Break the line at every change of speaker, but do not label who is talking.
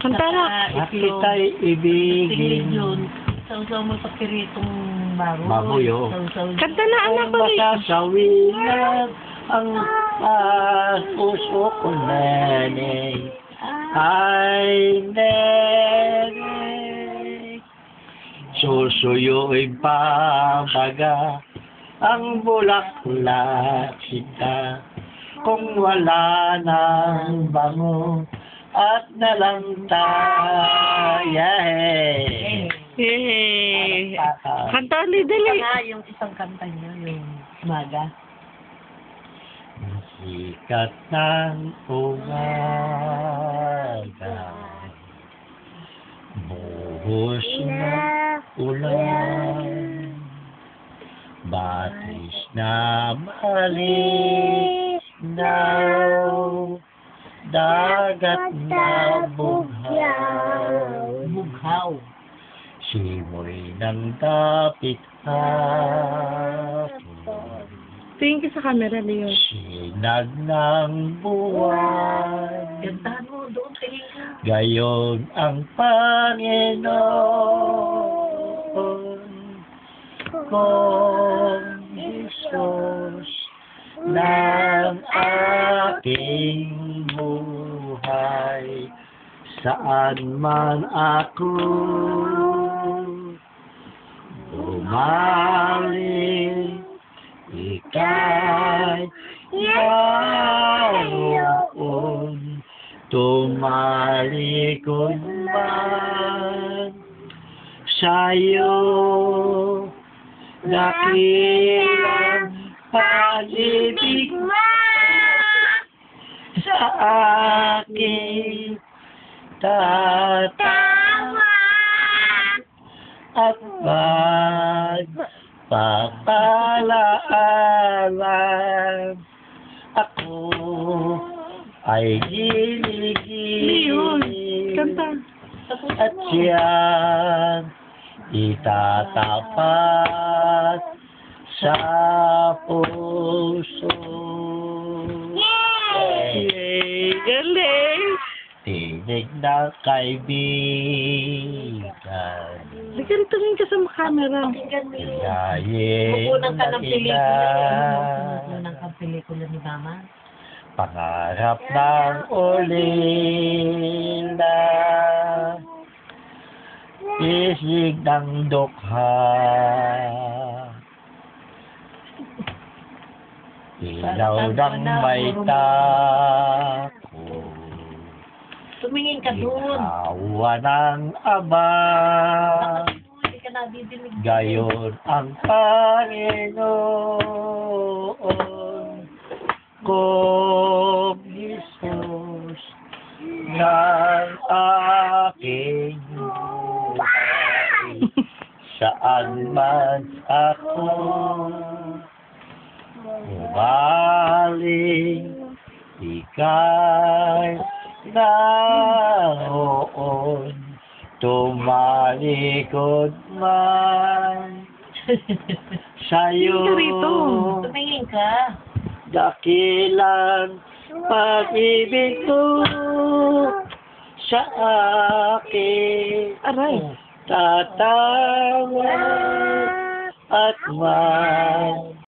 Kanta na.
Bakit tayo ibigin?
Yun. Sausaw mo sa piritong baboy.
Baboy, oo.
Kanta na, anak ko.
Masasawin na ang puso ko, nanay. Ay, nanay. Susuyuin pa baga ang bulaklak kita. Kung wala nang bango at nalantay.
Yay! Kanta ulit, dali.
Yung isang kanta niya, yung umaga.
Sikat ng umaga, buhos na ulan, batis na malinaw, dagat na bughaw,
Bughaw.
simoy ng dapit hapon.
Tingin ka sa camera, Leo.
Sinag ng buwan,
Gantahan mo, doon tingin ka.
gayon ang Panginoon kong Jesus ng aking buhay. Saan man ako bumalik, ika'y naroon, tumalikod man sa'yo, dakilang pag-ibig mo sa aking tatawa at magpapalaalan. Ako ay
Leon, kanta.
giligid at siyang itatapat sa puso.
Yay! Galing!
Tinig na kaibigan,
Bigyan tumingin ka sa camera.
Pakinggan mo yun.
gayin
Kukunan ka ng
ng
pelikula.
ina,
Kukunan ka ng pelikula ni Mama.
pangarap ng ulila, isig ng dukha, ilaw ng may tako,
Tumingin ka doon.
awa ng aba,
Hindi ka nadidinig.
gayon ang Panginoon kong Jesus ng aking buhay. Saan man ako umaling, ika'y naroon, tumalikod man sa'yo,
Tumingin ka.
dakilang pag-ibig mo sa akin.
Aray.
Tatawa at